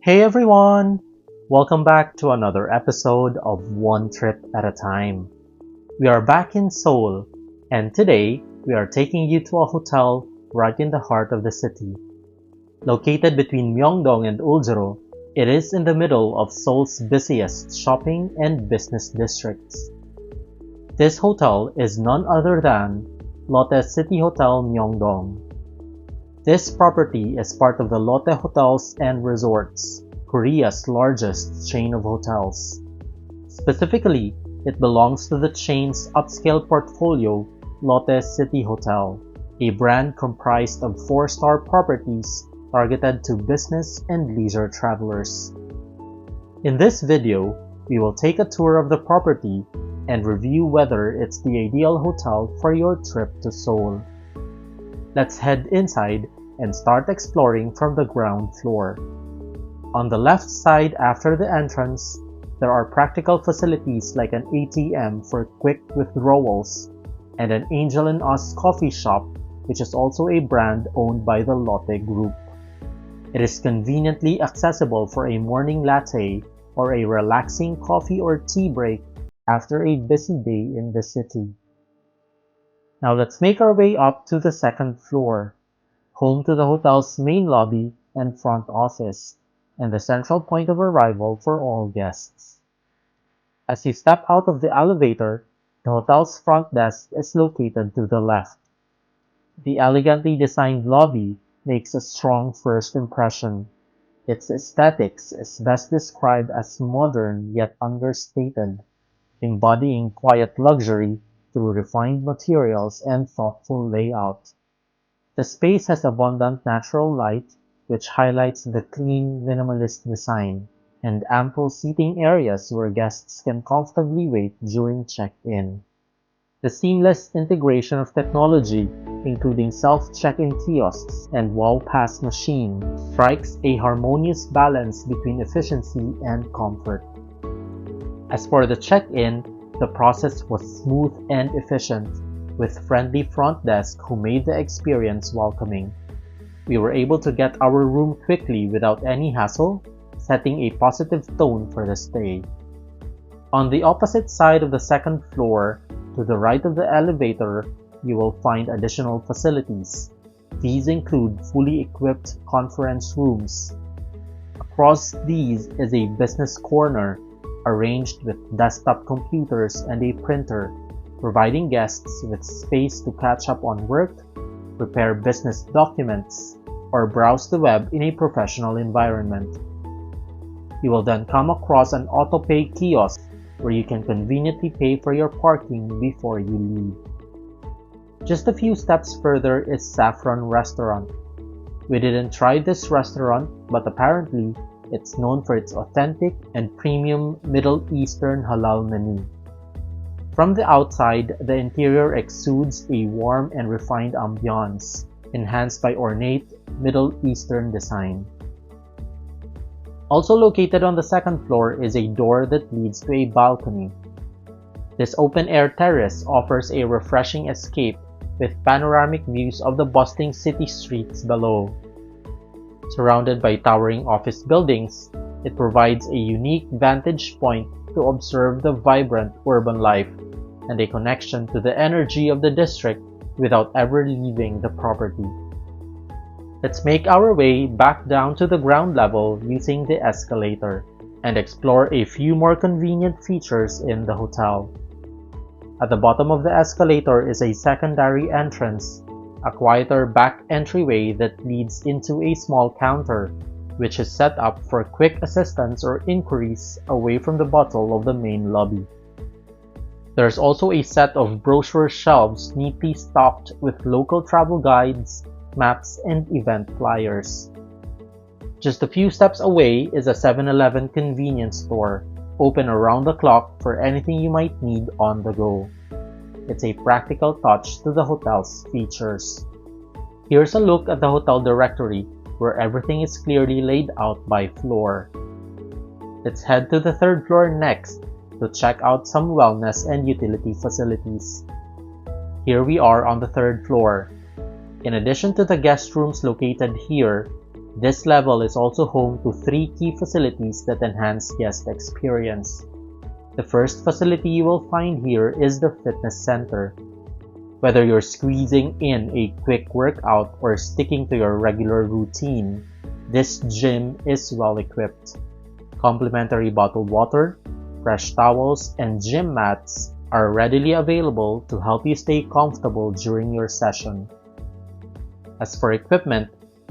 Hey everyone! Welcome back to another episode of One Trip at a Time. We are back in Seoul, and today we are taking you to a hotel right in the heart of the city. Located between Myeongdong and Uljiro, it is in the middle of Seoul's busiest shopping and business districts. This hotel is none other than Lotte City Hotel Myeongdong. This property is part of the Lotte Hotels and Resorts, Korea's largest chain of hotels. Specifically, it belongs to the chain's upscale portfolio, Lotte City Hotel, a brand comprised of 4-star properties targeted to business and leisure travelers. In this video, we will take a tour of the property and review whether it's the ideal hotel for your trip to Seoul. Let's head inside and start exploring from the ground floor. On the left side after the entrance, there are practical facilities like an ATM for quick withdrawals and an Angel and Us coffee shop, which is also a brand owned by the Lotte Group. It is conveniently accessible for a morning latte or a relaxing coffee or tea break after a busy day in the city. Now let's make our way up to the second floor, home to the hotel's main lobby and front office, and the central point of arrival for all guests. As you step out of the elevator, the hotel's front desk is located to the left. The elegantly designed lobby makes a strong first impression. Its aesthetics is best described as modern yet understated, embodying quiet luxury through refined materials and thoughtful layout. The space has abundant natural light, which highlights the clean, minimalist design, and ample seating areas where guests can comfortably wait during check-in. The seamless integration of technology, including self-check-in kiosks and wall pass machine, strikes a harmonious balance between efficiency and comfort. As for the check-in, the process was smooth and efficient, with friendly front desk who made the experience welcoming. We were able to get our room quickly without any hassle, setting a positive tone for the stay. On the opposite side of the second floor, to the right of the elevator, you will find additional facilities. These include fully equipped conference rooms. Across these is a business corner, arranged with desktop computers and a printer, providing guests with space to catch up on work, prepare business documents, or browse the web in a professional environment. You will then come across an auto-pay kiosk where you can conveniently pay for your parking before you leave. Just a few steps further is Saffron Restaurant. We didn't try this restaurant, but apparently it's known for its authentic and premium Middle Eastern halal menu. From the outside, the interior exudes a warm and refined ambiance, enhanced by ornate Middle Eastern design. Also located on the second floor is a door that leads to a balcony. This open-air terrace offers a refreshing escape with panoramic views of the bustling city streets below. Surrounded by towering office buildings, it provides a unique vantage point to observe the vibrant urban life and a connection to the energy of the district without ever leaving the property. Let's make our way back down to the ground level using the escalator and explore a few more convenient features in the hotel. At the bottom of the escalator is a secondary entrance, a quieter back entryway that leads into a small counter, which is set up for quick assistance or inquiries away from the bustle of the main lobby. There's also a set of brochure shelves neatly stocked with local travel guides, maps, and event flyers. Just a few steps away is a 7-Eleven convenience store, open around the clock for anything you might need on the go. It's a practical touch to the hotel's features. Here's a look at the hotel directory, where everything is clearly laid out by floor. Let's head to the third floor next to check out some wellness and utility facilities. Here we are on the third floor. In addition to the guest rooms located here, This level is also home to 3 key facilities that enhance guest experience. The first facility you will find here is the fitness center. Whether you're squeezing in a quick workout or sticking to your regular routine, this gym is well equipped. Complimentary bottled water, fresh towels, and gym mats are readily available to help you stay comfortable during your session. As for equipment,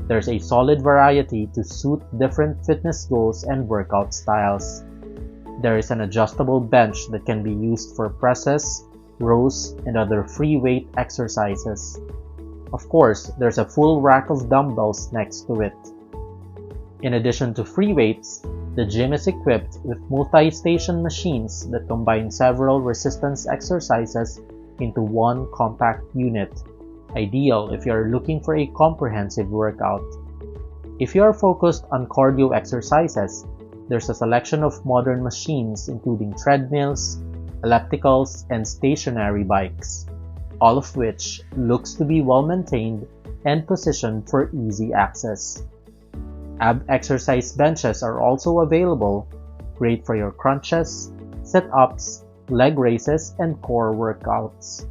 there's a solid variety to suit different fitness goals and workout styles. There is an adjustable bench that can be used for presses, rows, and other free weight exercises. Of course, there's a full rack of dumbbells next to it. In addition to free weights, the gym is equipped with multi-station machines that combine several resistance exercises into one compact unit, ideal if you are looking for a comprehensive workout. If you are focused on cardio exercises, there's a selection of modern machines including treadmills, ellipticals, and stationary bikes, all of which looks to be well maintained and positioned for easy access. Ab exercise benches are also available, great for your crunches, sit-ups, leg raises, and core workouts.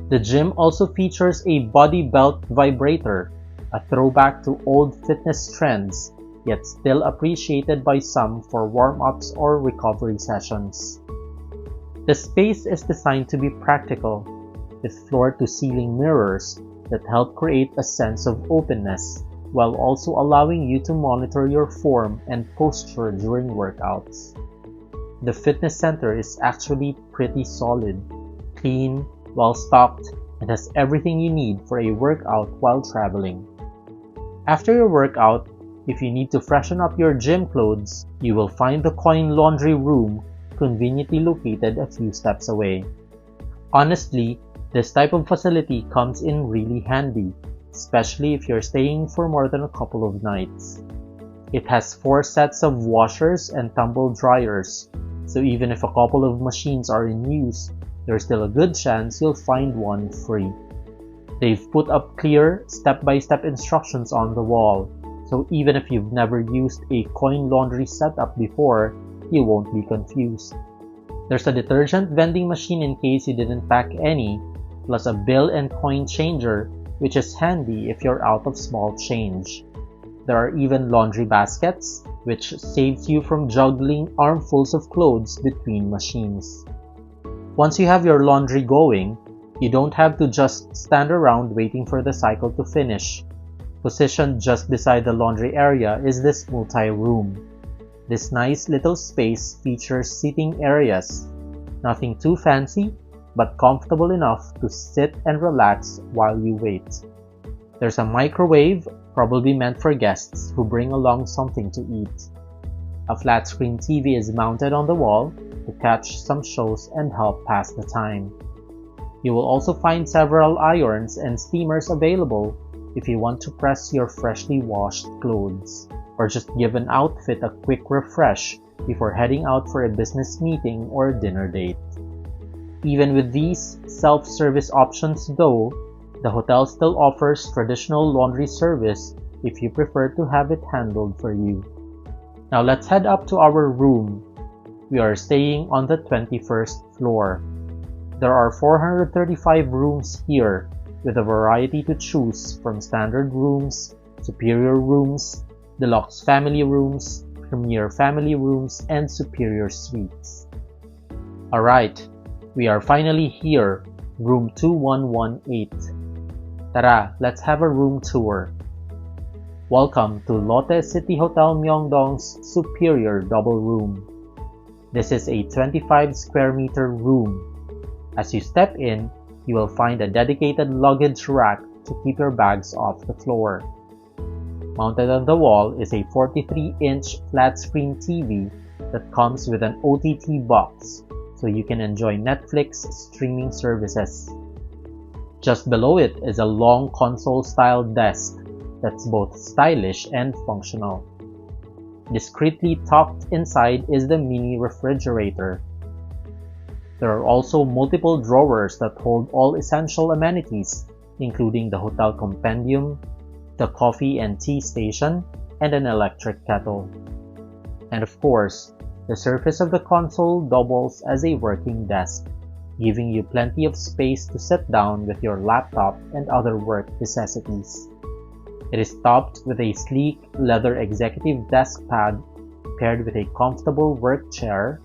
The gym also features a body belt vibrator, a throwback to old fitness trends, yet still appreciated by some for warm-ups or recovery sessions. The space is designed to be practical, with floor-to-ceiling mirrors that help create a sense of openness, while also allowing you to monitor your form and posture during workouts. The fitness center is actually pretty solid, clean, well-stocked, and has everything you need for a workout while traveling. After your workout, if you need to freshen up your gym clothes, you will find the coin laundry room conveniently located a few steps away. Honestly, this type of facility comes in really handy, especially if you're staying for more than a couple of nights. It has 4 sets of washers and tumble dryers, so even if a couple of machines are in use, there's still a good chance you'll find one free. They've put up clear, step-by-step instructions on the wall, so even if you've never used a coin laundry setup before, you won't be confused. There's a detergent vending machine in case you didn't pack any, plus a bill and coin changer, which is handy if you're out of small change. There are even laundry baskets, which saves you from juggling armfuls of clothes between machines. Once you have your laundry going, you don't have to just stand around waiting for the cycle to finish. Positioned just beside the laundry area is this multi-room. This nice little space features seating areas. Nothing too fancy, but comfortable enough to sit and relax while you wait. There's a microwave, probably meant for guests who bring along something to eat. A flat-screen TV is mounted on the wall to catch some shows and help pass the time. You will also find several irons and steamers available if you want to press your freshly washed clothes, or just give an outfit a quick refresh before heading out for a business meeting or dinner date. Even with these self-service options though, the hotel still offers traditional laundry service if you prefer to have it handled for you. Now let's head up to our room. We are staying on the 21st floor. There are 435 rooms here, with a variety to choose from standard rooms, superior rooms, deluxe family rooms, premier family rooms, and superior suites. Alright, we are finally here, room 2118. Tara, let's have a room tour. Welcome to Lotte City Hotel Myeongdong's superior double room. This is a 25 square meter room. As you step in, you will find a dedicated luggage rack to keep your bags off the floor. Mounted on the wall is a 43-inch flat-screen TV that comes with an OTT box, so you can enjoy Netflix streaming services. Just below it is a long console-style desk that's both stylish and functional. Discreetly tucked inside is the mini refrigerator. There are also multiple drawers that hold all essential amenities, including the hotel compendium, the coffee and tea station, and an electric kettle. And of course, the surface of the console doubles as a working desk, giving you plenty of space to sit down with your laptop and other work necessities. It is topped with a sleek leather executive desk pad paired with a comfortable work chair,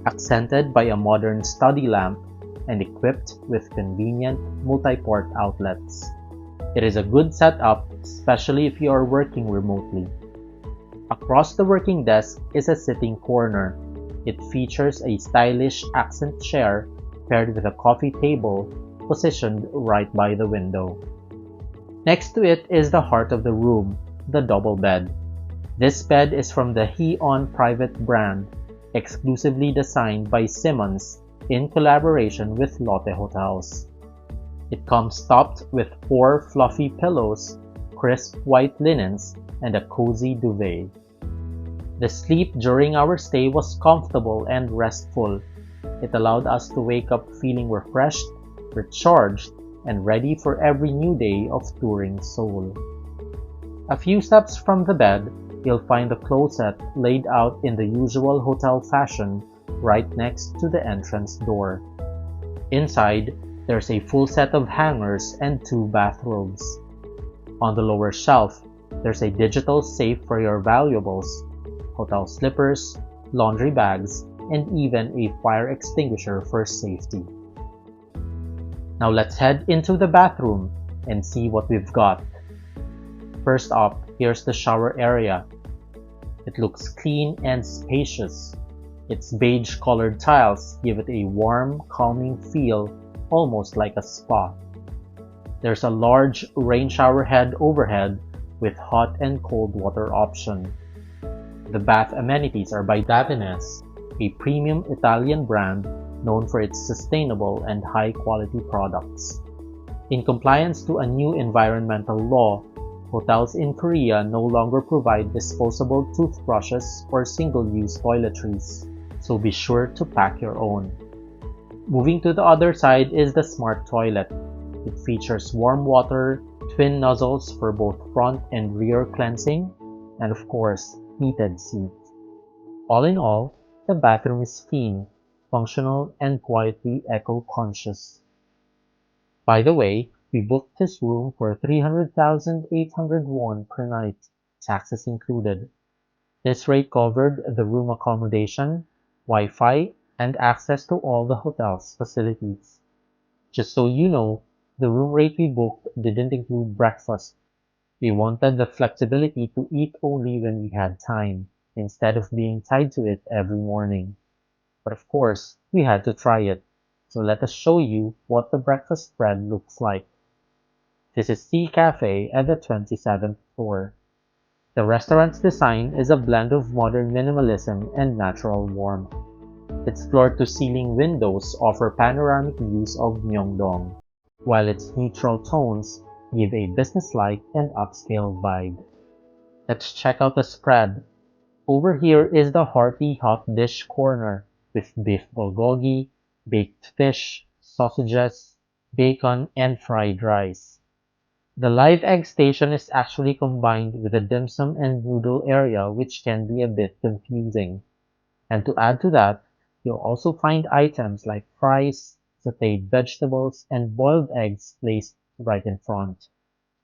accented by a modern study lamp and equipped with convenient multi-port outlets. It is a good setup, especially if you are working remotely. Across the working desk is a sitting corner. It features a stylish accent chair paired with a coffee table positioned right by the window. Next to it is the heart of the room, the double bed. This bed is from the He-On private brand, exclusively designed by Simmons in collaboration with Lotte Hotels. It comes topped with 4 fluffy pillows, crisp white linens, and a cozy duvet. The sleep during our stay was comfortable and restful. It allowed us to wake up feeling refreshed, recharged, and ready for every new day of touring Seoul. A few steps from the bed, you'll find the closet laid out in the usual hotel fashion right next to the entrance door. Inside, there's a full set of hangers and 2 bathrobes. On the lower shelf, there's a digital safe for your valuables, hotel slippers, laundry bags, and even a fire extinguisher for safety. Now let's head into the bathroom and see what we've got. First up, here's the shower area. It looks clean and spacious. Its beige-colored tiles give it a warm, calming feel, almost like a spa. There's a large rain shower head overhead with hot and cold water option. The bath amenities are by Davines, a premium Italian brand known for its sustainable and high-quality products. In compliance to a new environmental law, hotels in Korea no longer provide disposable toothbrushes or single-use toiletries, so be sure to pack your own. Moving to the other side is the smart toilet. It features warm water, twin nozzles for both front and rear cleansing, and of course, heated seats. All in all, the bathroom is clean, functional, and quietly eco-conscious. By the way, we booked this room for 300,800 won per night, taxes included. This rate covered the room accommodation, Wi-Fi, and access to all the hotel's facilities. Just so you know, the room rate we booked didn't include breakfast. We wanted the flexibility to eat only when we had time, instead of being tied to it every morning. But of course, we had to try it, so let us show you what the breakfast spread looks like. This is Tea Cafe at the 27th floor. The restaurant's design is a blend of modern minimalism and natural warmth. Its floor-to-ceiling windows offer panoramic views of Myeongdong, while its neutral tones give a businesslike and upscale vibe. Let's check out the spread. Over here is the hearty hot dish corner with beef bulgogi, baked fish, sausages, bacon, and fried rice. The live egg station is actually combined with the dim sum and noodle area, which can be a bit confusing. And to add to that, you'll also find items like fries, sautéed vegetables, and boiled eggs placed right in front.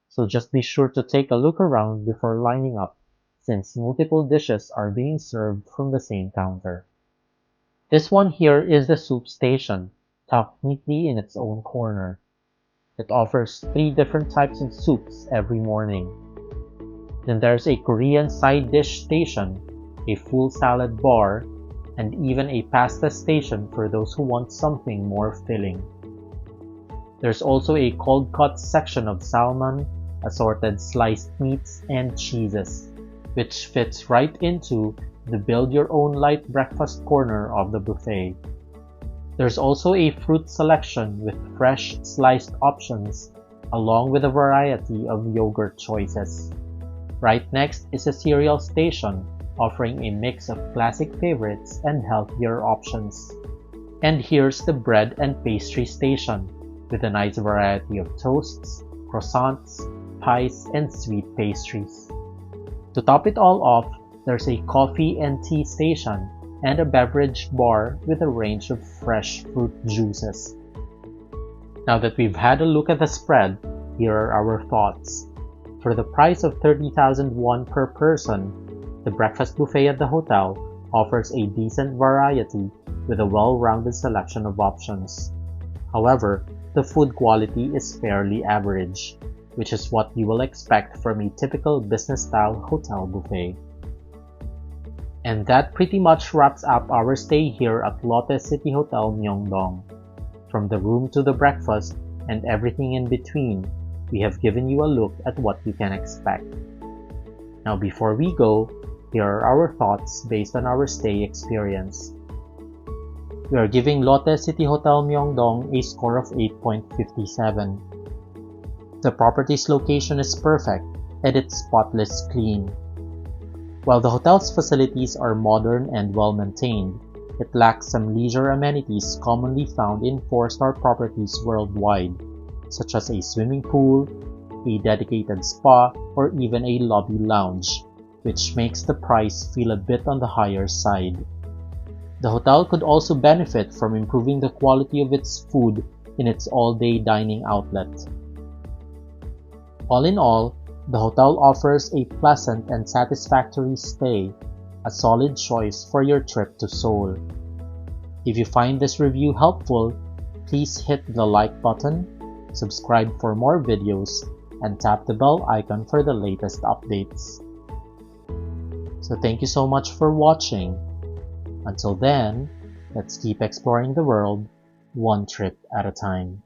So just be sure to take a look around before lining up, since multiple dishes are being served from the same counter. This one here is the soup station, tucked neatly in its own corner. It offers 3 different types of soups every morning. Then there's a Korean side dish station, a full salad bar, and even a pasta station for those who want something more filling. There's also a cold cut section of salmon, assorted sliced meats, and cheeses, which fits right into the build-your-own light breakfast corner of the buffet. There's also a fruit selection with fresh sliced options, along with a variety of yogurt choices. Right next is a cereal station, offering a mix of classic favorites and healthier options. And here's the bread and pastry station, with a nice variety of toasts, croissants, pies and sweet pastries. To top it all off, there's a coffee and tea station and a beverage bar with a range of fresh fruit juices. Now that we've had a look at the spread, here are our thoughts. For the price of 30,000 won per person, the breakfast buffet at the hotel offers a decent variety with a well-rounded selection of options. However, the food quality is fairly average, which is what you will expect from a typical business-style hotel buffet. And that pretty much wraps up our stay here at Lotte City Hotel Myeongdong. From the room to the breakfast and everything in between, we have given you a look at what you can expect. Now before we go, here are our thoughts based on our stay experience. We are giving Lotte City Hotel Myeongdong a score of 8.57. The property's location is perfect and it's spotless clean. While the hotel's facilities are modern and well-maintained, it lacks some leisure amenities commonly found in 4-star properties worldwide, such as a swimming pool, a dedicated spa, or even a lobby lounge, which makes the price feel a bit on the higher side. The hotel could also benefit from improving the quality of its food in its all-day dining outlet. All in all, the hotel offers a pleasant and satisfactory stay, a solid choice for your trip to Seoul. If you find this review helpful, please hit the like button, subscribe for more videos, and tap the bell icon for the latest updates. So thank you so much for watching. Until then, let's keep exploring the world one trip at a time.